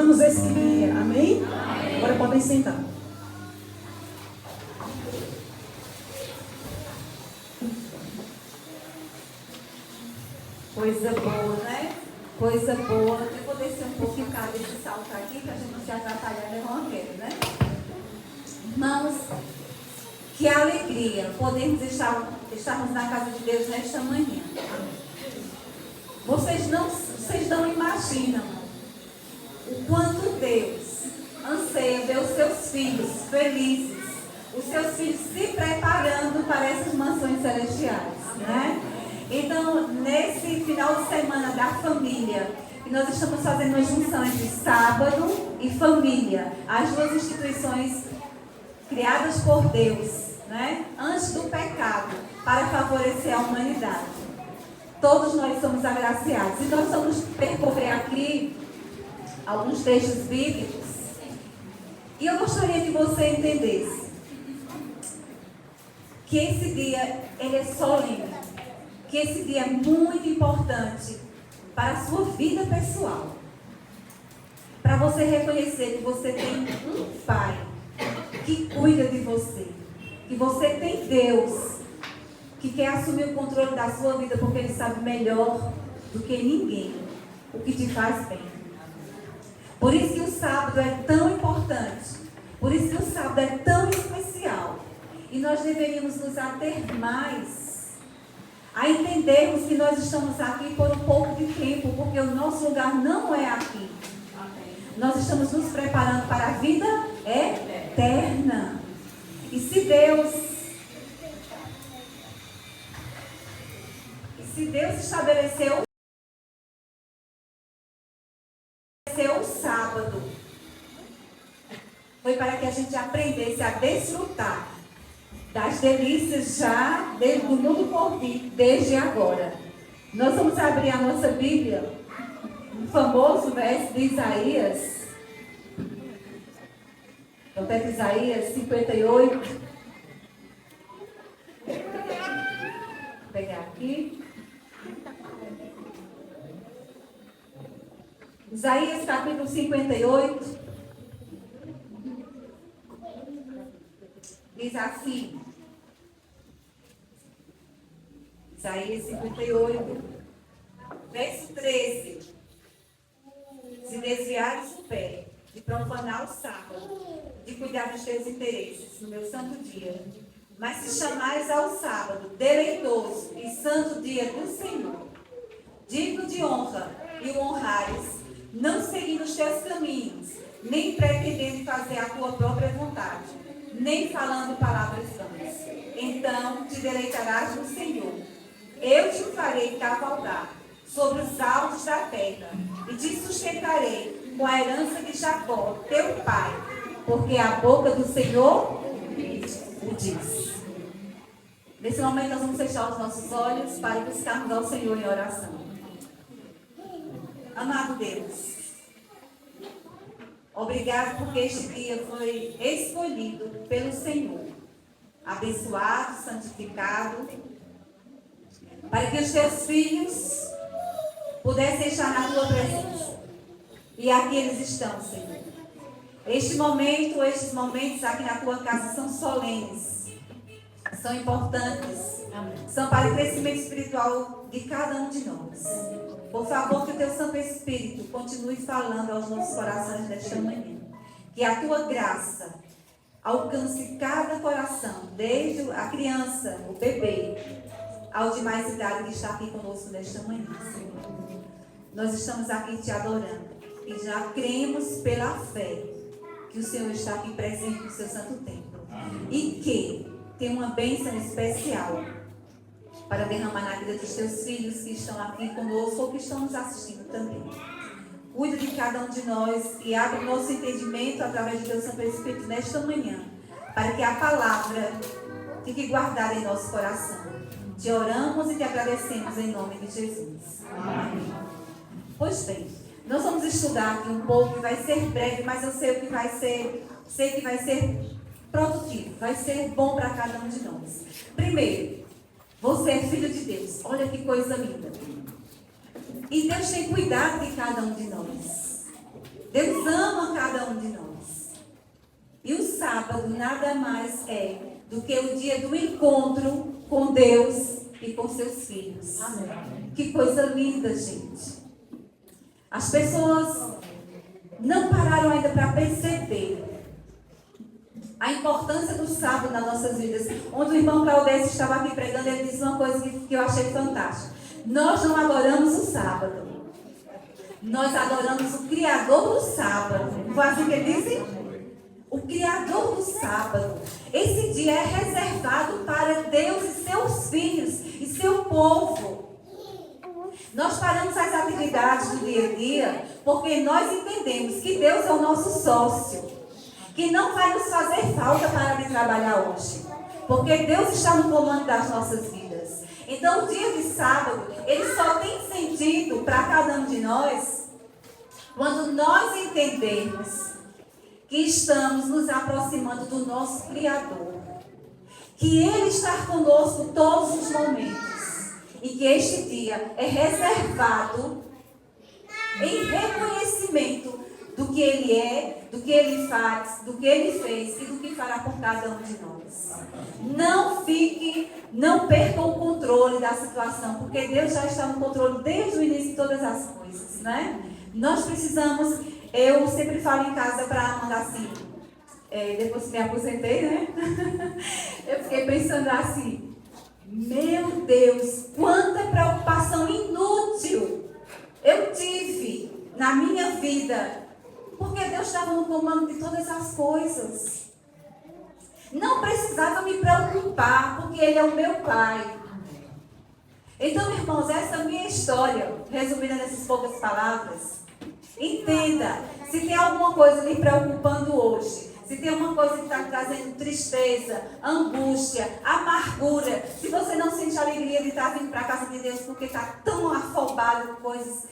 abençoamos esse dia. Amém? Agora podem sentar. Coisa boa, né? Coisa boa. Eu vou descer um pouquinho o cara desse salto aqui, para a gente não se atrapalhar levar uma queda, né? Irmãos, que alegria podermos estarmos na casa de Deus nesta manhã. Vocês não imaginam o quanto Deus anseia ver os seus filhos felizes, os seus filhos se preparando para essas mansões celestiais, né? Então, nesse final de semana da família, nós estamos fazendo uma junção entre sábado e família, as duas instituições criadas por Deus, né? Antes do pecado, para favorecer a humanidade. Todos nós somos agraciados. E nós vamos percorrer aqui alguns textos bíblicos. E eu gostaria que você entendesse que esse dia, ele é solene. Que esse dia é muito importante para a sua vida pessoal. Para você reconhecer que você tem um Pai que cuida de você. Que você tem Deus que quer assumir o controle da sua vida porque Ele sabe melhor do que ninguém o que te faz bem. Por isso que o sábado é tão importante. Por isso que o sábado é tão especial. E nós deveríamos nos ater mais a entendermos que nós estamos aqui por um pouco de tempo, porque o nosso lugar não é aqui. Nós estamos nos preparando para a vida eterna. E se Deus estabeleceu o sábado, foi para que a gente aprendesse a desfrutar das delícias já do mundo por vir, desde agora. Nós vamos abrir a nossa Bíblia, no famoso verso de Isaías, profeta Isaías 58. Vou pegar aqui. Isaías capítulo 58. Diz assim, Isaías 58, verso 13: se desviares o pé de profanar o sábado, de cuidar dos teus interesses no meu santo dia, mas se chamares ao sábado deleitoso e santo dia do Senhor, digno de honra, e o honrares, não seguindo os teus caminhos, nem pretendendo fazer a tua própria vontade, nem falando palavras vãs, então te deleitarás no Senhor. Eu te farei cavalgar sobre os altos da terra, e te sustentarei com a herança de Jacó, teu pai, porque a boca do Senhor o diz. Nesse momento nós vamos fechar os nossos olhos para buscarmos ao Senhor em oração. Amado Deus, obrigado porque este dia foi escolhido pelo Senhor, abençoado, santificado, para que os teus filhos pudessem estar na tua presença. E aqui eles estão, Senhor. Este momento, estes momentos aqui na tua casa são solenes, são importantes, são para o crescimento espiritual de cada um de nós. Por favor, que o teu Santo Espírito continue falando aos nossos corações nesta manhã. Que a tua graça alcance cada coração, desde a criança, o bebê, ao de mais idade que está aqui conosco nesta manhã, Senhor. Nós estamos aqui te adorando e já cremos pela fé que o Senhor está aqui presente no seu santo templo. E que tem uma bênção especial para derramar na vida dos teus filhos que estão aqui conosco ou que estão nos assistindo também. Cuida de cada um de nós e abre o nosso entendimento através do teu Santo Espírito nesta manhã, para que a palavra fique guardada em nosso coração. Te oramos e te agradecemos em nome de Jesus. Amém. Pois bem, nós vamos estudar aqui um pouco, que vai ser breve, mas eu sei que vai ser produtivo, vai ser bom para cada um de nós. Primeiro, você é filho de Deus. Olha que coisa linda. E Deus tem cuidado de cada um de nós. Deus ama cada um de nós. E o sábado nada mais é do que o dia do encontro com Deus e com seus filhos. Amém. Que coisa linda, gente. As pessoas não pararam ainda para perceber a importância do sábado nas nossas vidas. Onde o irmão Claudêncio estava aqui pregando, ele disse uma coisa que eu achei fantástica. Nós não adoramos o sábado. Nós adoramos o Criador do sábado. Não foi assim que ele disse? O Criador do sábado. Esse dia é reservado para Deus e seus filhos e seu povo. Nós paramos as atividades do dia a dia porque nós entendemos que Deus é o nosso sócio. Que não vai nos fazer falta para de trabalhar hoje. Porque Deus está no comando das nossas vidas. Então o dia de sábado, ele só tem sentido para cada um de nós quando nós entendermos que estamos nos aproximando do nosso Criador. Que Ele está conosco todos os momentos. E que este dia é reservado em reconhecimento do que Ele é, do que Ele faz, do que Ele fez e do que fará por cada um de nós. Não perca o controle da situação, porque Deus já está no controle desde o início de todas as coisas, né? Nós precisamos, eu sempre falo em casa para a Amanda assim, depois que me aposentei, né? Eu fiquei pensando assim, meu Deus, quanta preocupação inútil eu tive na minha vida. Porque Deus estava no comando de todas as coisas. Não precisava me preocupar, porque Ele é o meu Pai. Então, irmãos, essa é a minha história, resumida nessas poucas palavras. Entenda, se tem alguma coisa lhe preocupando hoje, se tem uma coisa que está trazendo tristeza, angústia, amargura, se você não sente alegria de estar vindo para a casa de Deus porque está tão afobado com coisas,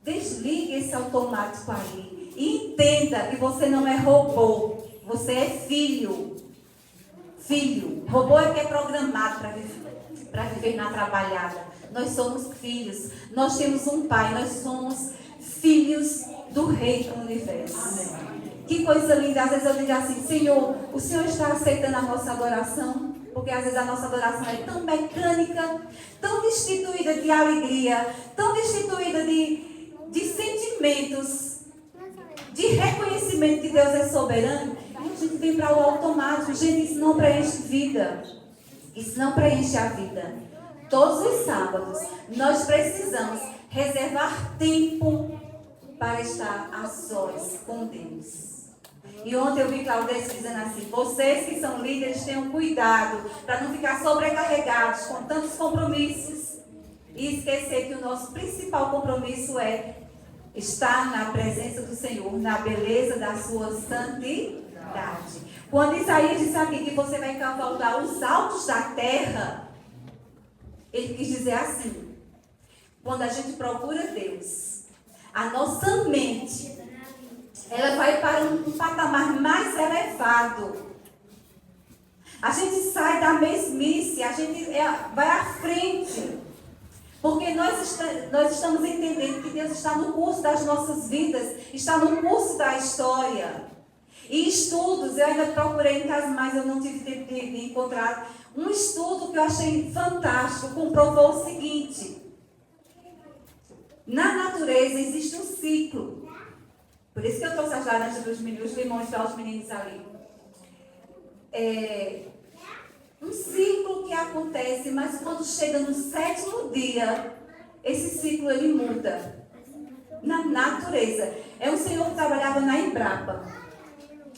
desligue esse automático aí. E entenda que você não é robô, você é filho. Filho. Robô é que é programado para viver na trabalhada. Nós somos filhos. Nós temos um pai. Nós somos filhos do Rei do Universo. Que coisa linda. Às vezes eu digo assim, Senhor, o Senhor está aceitando a nossa adoração? Porque às vezes a nossa adoração é tão mecânica, tão destituída de alegria, tão destituída de sentimentos, de reconhecimento que Deus é soberano, a gente vem para o automático. Gente, isso não preenche vida. Isso não preenche a vida. Todos os sábados, nós precisamos reservar tempo para estar a sós com Deus. E ontem eu vi Claudêncio dizendo assim, vocês que são líderes, tenham cuidado para não ficar sobrecarregados com tantos compromissos e esquecer que o nosso principal compromisso é estar na presença do Senhor, na beleza da sua santidade. Quando Isaías disse aqui que você vai cavalgar os altos da terra, ele quis dizer assim, quando a gente procura Deus, a nossa mente, ela vai para um patamar mais elevado. A gente sai da mesmice, a gente vai à frente. Porque nós estamos entendendo que Deus está no curso das nossas vidas, está no curso da história. E estudos, eu ainda procurei em casa, mas eu não tive tempo de encontrar. Um estudo que eu achei fantástico, comprovou o seguinte. Na natureza existe um ciclo. Por isso que eu trouxe as laranjas para os meninos, os limões para os meninos ali. Um ciclo que acontece, mas quando chega no 7º dia, esse ciclo ele muda. Na natureza. É um senhor que trabalhava na Embrapa.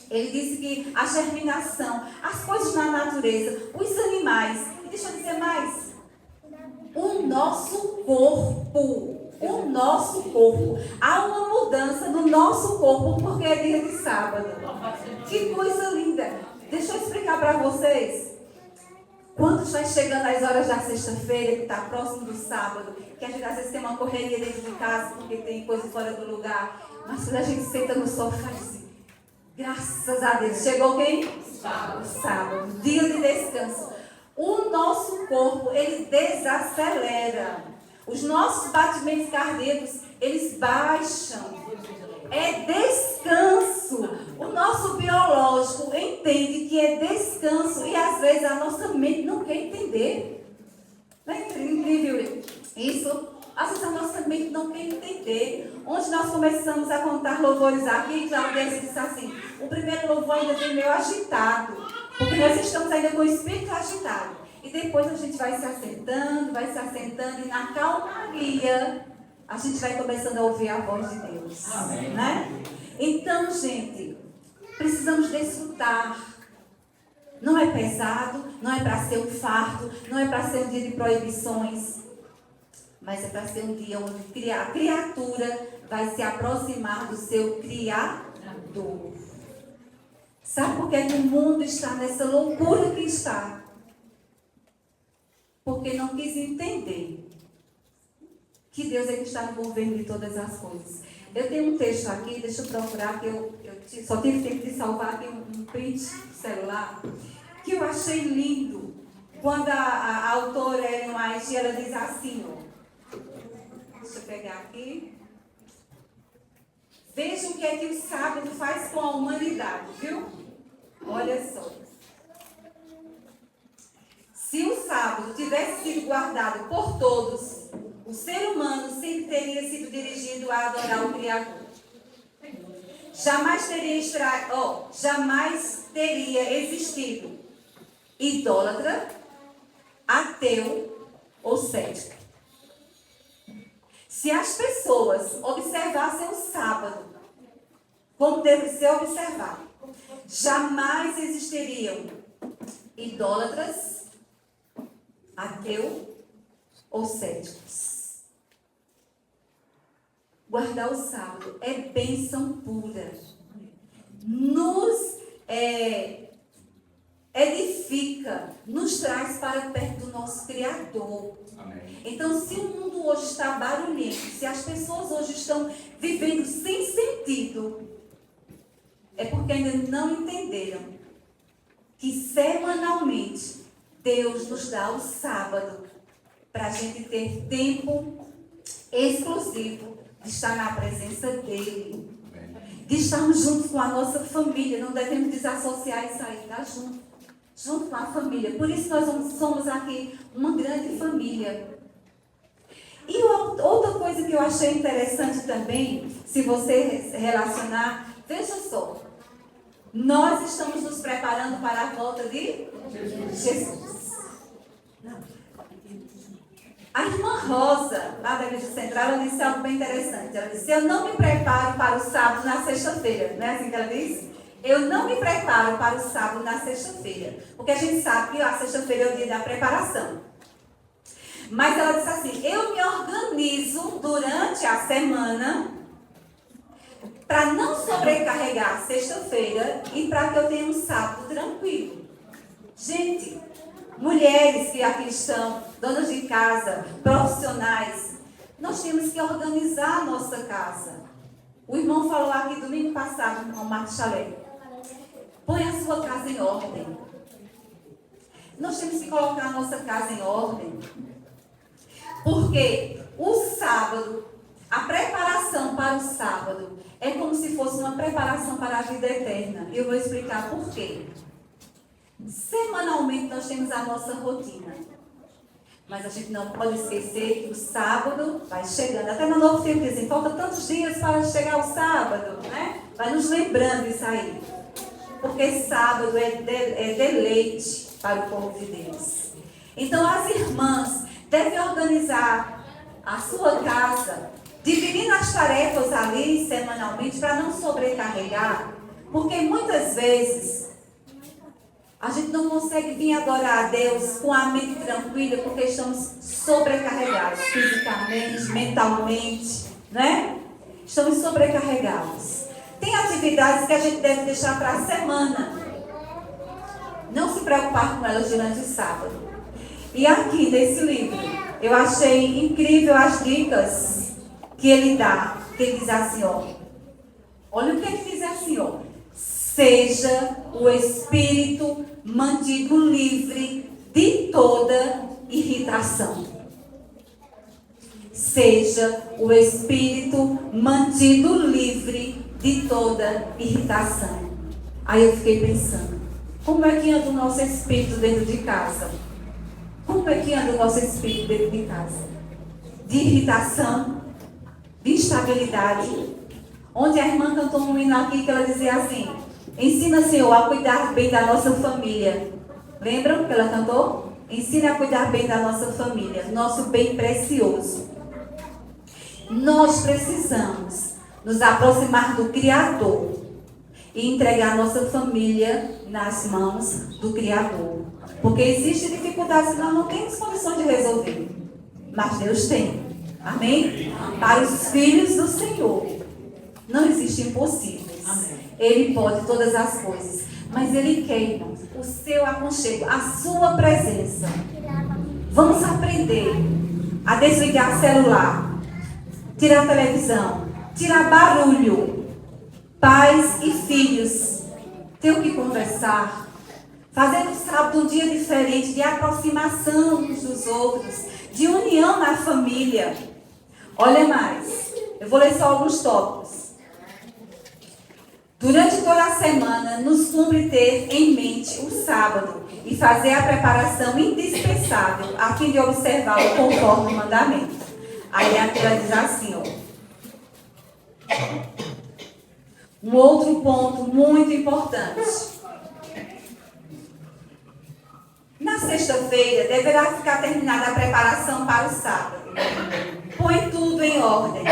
Ele disse que a germinação, as coisas na natureza, os animais, e deixa eu dizer mais, o nosso corpo. Há uma mudança no nosso corpo porque é dia de sábado. Que coisa linda. Deixa eu explicar para vocês. Quando está chegando as horas da sexta-feira, que está próximo do sábado, que a gente às vezes tem uma correria dentro de casa porque tem coisa fora do lugar, mas quando a gente senta no sofá e diz, graças a Deus, chegou quem? Sábado, dia de descanso. O nosso corpo, ele desacelera. Os nossos batimentos cardíacos, eles baixam. É descanso. O nosso biológico entende que é descanso e às vezes a nossa mente não quer entender. Não é incrível isso? Às vezes a nossa mente não quer entender. Onde nós começamos a contar louvores aqui, Claudia disse assim, o primeiro louvor ainda vem meio agitado, porque nós estamos ainda com o espírito agitado. E depois a gente vai se assentando, e na calmaria a gente vai começando a ouvir a voz de Deus. Amém. Né? Então, gente, precisamos desfrutar. Não é pesado, não é para ser um fardo, não é para ser um dia de proibições, mas é para ser um dia onde a criatura vai se aproximar do seu Criador. Sabe por que o mundo está nessa loucura que está? Porque não quis entender que Deus é que está no governo de todas as coisas. Eu tenho um texto aqui, deixa eu procurar, que eu só tive tempo de salvar aqui um print do celular, que eu achei lindo. Quando a autora Ellen White, ela diz assim, ó, deixa eu pegar aqui. Veja o que é que o sábado faz com a humanidade, viu? Olha só. Se o sábado tivesse sido guardado por todos, o ser humano sempre teria sido dirigido a adorar o Criador. Jamais teria existido idólatra, ateu ou cético. Se as pessoas observassem o sábado como deve ser observado, jamais existiriam idólatras, ateu ou céticos. Guardar o sábado é bênção pura. Nos edifica, nos traz para perto do nosso Criador. Amém. Então, se o mundo hoje está barulhento, se as pessoas hoje estão vivendo sem sentido, é porque ainda não entenderam que semanalmente Deus nos dá o sábado para a gente ter tempo exclusivo de estar na presença dEle, de estarmos juntos com a nossa família. Não devemos desassociar isso aí, tá? Junto com a família. Por isso nós somos aqui uma grande família. E outra coisa que eu achei interessante também, se você relacionar, veja só, nós estamos nos preparando para a volta de Jesus. A irmã Rosa, lá da Igreja Central, ela disse algo bem interessante. Ela disse, eu não me preparo para o sábado na sexta-feira. Não é assim que ela disse? Eu não me preparo para o sábado na sexta-feira. Porque a gente sabe que a sexta-feira é o dia da preparação. Mas ela disse assim, eu me organizo durante a semana para não sobrecarregar a sexta-feira e para que eu tenha um sábado tranquilo. Gente, mulheres que aqui estão, donas de casa, profissionais, nós temos que organizar a nossa casa. O irmão falou aqui domingo passado, o irmão Marcos Chalé. Põe a sua casa em ordem. Nós temos que colocar a nossa casa em ordem. Porque o sábado, a preparação para o sábado, é como se fosse uma preparação para a vida eterna. E eu vou explicar por quê. Semanalmente nós temos a nossa rotina. Mas a gente não pode esquecer que o sábado vai chegando. Até no novo tempo dizem, falta tantos dias para chegar o sábado, né? Vai nos lembrando isso aí. Porque sábado é deleite para o povo de Deus. Então as irmãs devem organizar a sua casa, dividindo as tarefas ali semanalmente para não sobrecarregar. Porque muitas vezes a gente não consegue vir adorar a Deus com a mente tranquila porque estamos sobrecarregados fisicamente, mentalmente, né? Estamos sobrecarregados. Tem atividades que a gente deve deixar para a semana. Não se preocupar com elas durante o sábado. E aqui nesse livro, eu achei incrível as dicas que ele dá. Que ele diz assim, ó. Olha o que ele diz assim, ó. Seja o espírito mantido livre de toda irritação. seja o espírito mantido livre de toda irritação. Aí eu fiquei pensando, como é que anda o nosso espírito dentro de casa? Como é que anda o nosso espírito dentro de casa? De irritação, de instabilidade. Onde a irmã cantou um hino aqui que ela dizia assim: ensina, Senhor, a cuidar bem da nossa família. Lembram que ela cantou? Ensina a cuidar bem da nossa família, nosso bem precioso. Nós precisamos nos aproximar do Criador e entregar nossa família nas mãos do Criador. Porque existem dificuldades que nós não temos condições de resolver. Mas Deus tem. Amém? Para os filhos do Senhor, não existem impossíveis. Ele pode todas as coisas. Mas Ele quer, irmãos, o seu aconchego, a sua presença. Vamos aprender a desligar celular, tirar televisão, tirar barulho. Pais e filhos têm o que conversar. Fazer do sábado um dia diferente, de aproximação uns dos outros, de união na família. Olha mais, eu vou ler só alguns tópicos. Durante toda a semana, nos cumpre ter em mente o sábado e fazer a preparação indispensável a fim de observá-lo conforme o mandamento. Aí aqui ela diz assim, ó. Um outro ponto muito importante. Na sexta-feira, deverá ficar terminada a preparação para o sábado. Põe tudo em ordem.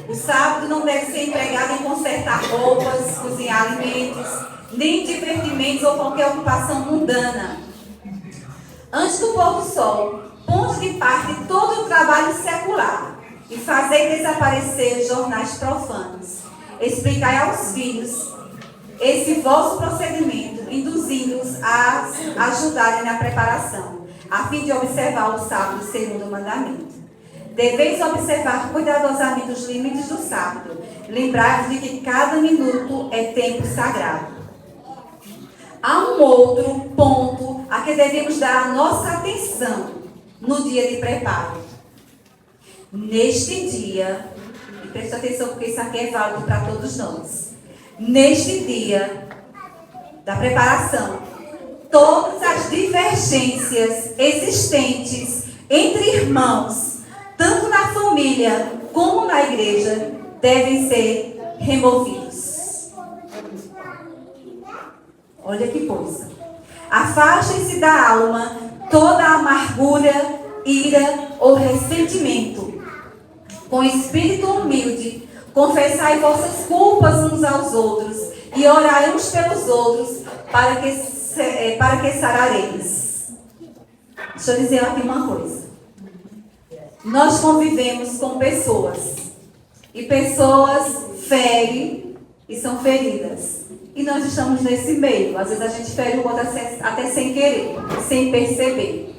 O sábado não deve ser empregado em consertar roupas, cozinhar alimentos, nem divertimentos ou qualquer ocupação mundana. Antes do pôr do sol, ponte de parte todo o trabalho secular e fazei desaparecer os jornais profanos. Explicai aos filhos esse vosso procedimento, induzindo-os a ajudarem na preparação, a fim de observar o sábado segundo o mandamento. Deveis observar cuidadosamente os limites do sábado. Lembrai-vos de que cada minuto é tempo sagrado. Há um outro ponto a que devemos dar a nossa atenção no dia de preparo. Neste dia, e presta atenção porque isso aqui é válido para todos nós. Neste dia da preparação, todas as divergências existentes entre irmãos, tanto na família como na igreja, devem ser removidos. Olha que coisa. Afastem-se da alma toda amargura, ira ou ressentimento. Com espírito humilde, confessai vossas culpas uns aos outros e orai uns pelos outros para que sarareis. Deixa eu dizer aqui uma coisa. Nós convivemos com pessoas e pessoas ferem e são feridas. E nós estamos nesse meio. Às vezes a gente fere o outro até sem querer, sem perceber.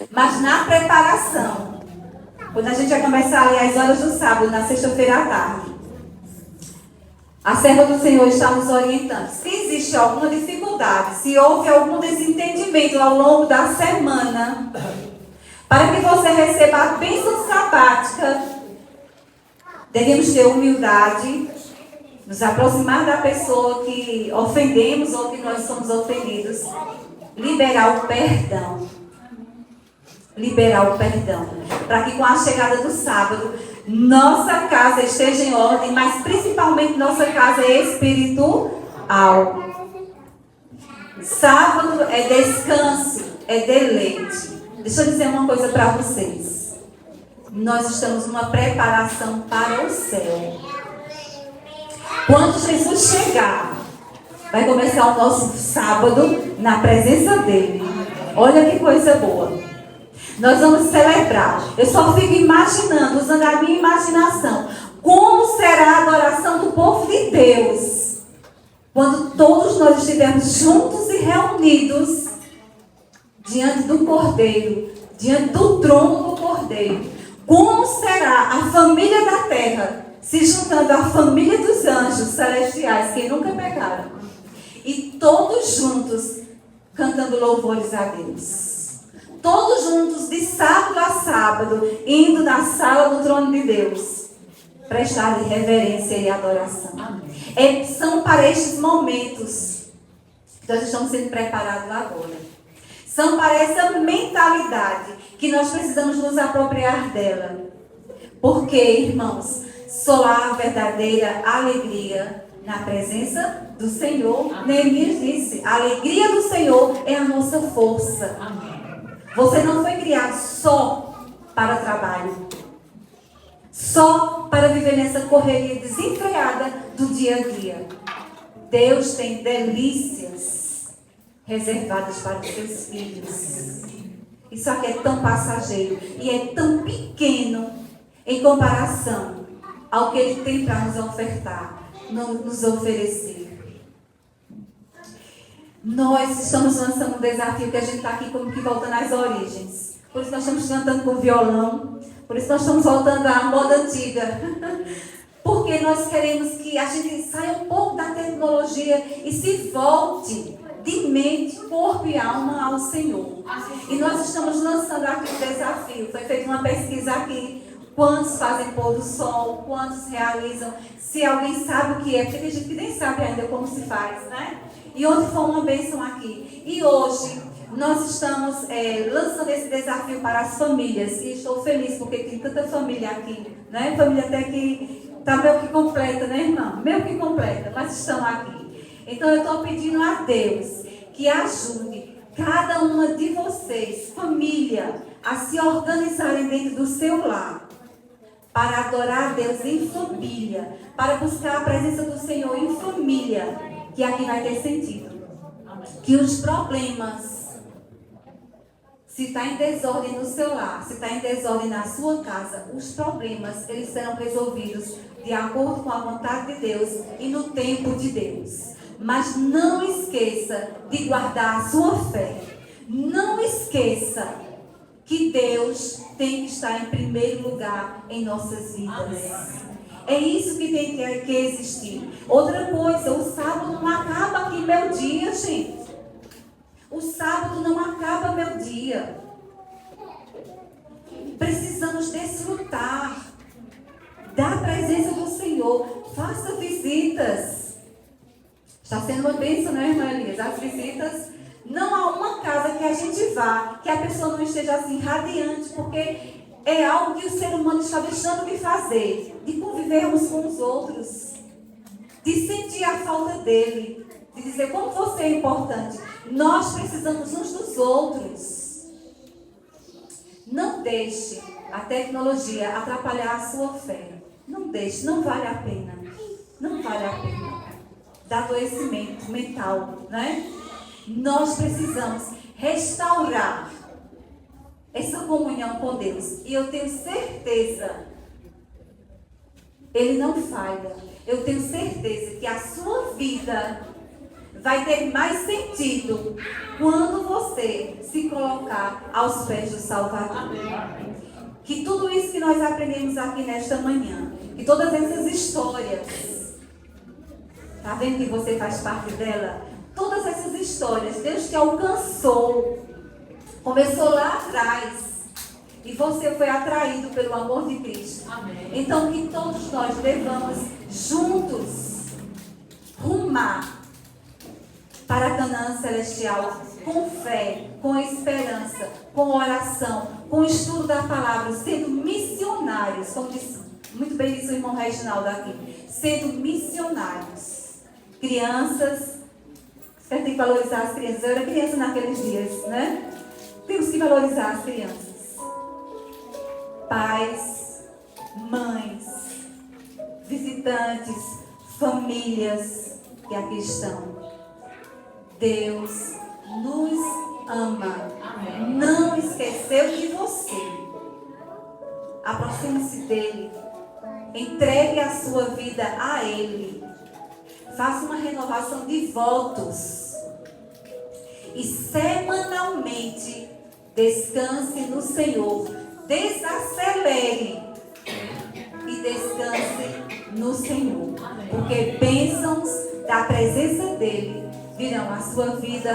Mas na preparação, quando a gente vai começar ali às horas do sábado, na sexta-feira à tarde, a serva do Senhor está nos orientando. Se existe alguma dificuldade, se houve algum desentendimento ao longo da semana, para que você receba a bênção sabática, devemos ter humildade, nos aproximar da pessoa que ofendemos ou que nós somos ofendidos, liberar o perdão. Liberar o perdão. Para que com a chegada do sábado, nossa casa esteja em ordem, mas principalmente nossa casa é espiritual. Sábado é descanso, é deleite. Deixa eu dizer uma coisa para vocês. Nós estamos numa preparação para o céu. Quando Jesus chegar, vai começar o nosso sábado na presença dele. Olha que coisa boa. Nós vamos celebrar. Eu só fico imaginando, usando a minha imaginação, como será a adoração do povo de Deus quando todos nós estivermos juntos e reunidos diante do Cordeiro, diante do trono do Cordeiro. Como será a família da terra se juntando à família dos anjos celestiais que nunca pecaram e todos juntos cantando louvores a Deus. Todos juntos, de sábado a sábado, sábado, indo na sala do trono de Deus, prestar reverência e adoração. São para estes momentos que nós estamos sendo preparados agora. São para essa mentalidade que nós precisamos nos apropriar dela. Porque, irmãos, só há verdadeira alegria na presença do Senhor. Neemias disse, a alegria do Senhor é a nossa força. Você não foi criado só para trabalho, só para viver nessa correria desenfreada do dia a dia. Deus tem delícias reservadas para os seus filhos. Isso aqui é tão passageiro e é tão pequeno em comparação ao que Ele tem para nos ofertar, nos oferecer. Nós estamos lançando um desafio que a gente está aqui como que voltando às origens. Por isso nós estamos cantando com violão. Por isso nós estamos voltando à moda antiga. Porque nós queremos que a gente saia um pouco da tecnologia e se volte de mente, corpo e alma ao Senhor. E nós estamos lançando aqui um desafio. Foi feita uma pesquisa aqui. Quantos fazem pôr do sol? Quantos realizam? Se alguém sabe o que é, porque tem gente que nem sabe ainda como se faz, né? E ontem foi uma bênção aqui. E hoje nós estamos lançando esse desafio para as famílias. E estou feliz porque tem tanta família aqui, né? Família até que está meio que completa, né, irmão? Meio que completa, mas estão aqui. Então eu estou pedindo a Deus que ajude cada uma de vocês, família, a se organizarem dentro do seu lar. Para adorar a Deus em família. Para buscar a presença do Senhor em família. Que aqui vai ter sentido. Que os problemas, se está em desordem no seu lar, se está em desordem na sua casa, os problemas, eles serão resolvidos de acordo com a vontade de Deus e no tempo de Deus. Mas não esqueça de guardar a sua fé. Não esqueça que Deus tem que estar em primeiro lugar em nossas vidas. É isso que tem que existir. Outra coisa, o sábado não acaba aqui meu dia, gente. O sábado não acaba meu dia. Precisamos desfrutar da presença do Senhor. Faça visitas. Está sendo uma bênção, né, irmã Elias? As visitas. Não há uma casa que a gente vá que a pessoa não esteja assim radiante, porque é algo que o ser humano está deixando de fazer, de convivermos com os outros, de sentir a falta dele, de dizer como você é importante. Nós precisamos uns dos outros. Não deixe a tecnologia atrapalhar a sua fé. Não deixe, não vale a pena. Não vale a pena. Dá adoecimento mental, né? Nós precisamos restaurar essa comunhão com Deus. E eu tenho certeza, Ele não falha. Eu tenho certeza que a sua vida vai ter mais sentido quando você se colocar aos pés do Salvador. Que tudo isso que nós aprendemos aqui nesta manhã, que todas essas histórias, tá vendo que você faz parte dela? Todas essas histórias, Deus te alcançou. Começou lá atrás. E você foi atraído pelo amor de Cristo. Amém. Então que todos nós devamos juntos rumar para a Canaã celestial com fé, com esperança, com oração, com estudo da palavra, sendo missionários, como disse, muito bem disse o irmão Reginaldo aqui, sendo missionários. Crianças, você tem que valorizar as crianças. Eu era criança naqueles dias, né? Temos que valorizar as crianças. Pais, mães, visitantes, famílias que aqui estão. Deus nos ama. Amém. Não esqueceu de você. Aproxime-se dele. Entregue a sua vida a ele. Faça uma renovação de votos. E semanalmente descanse no Senhor. Desacelere e descanse no Senhor. Porque bênçãos da presença dele virão à sua vida.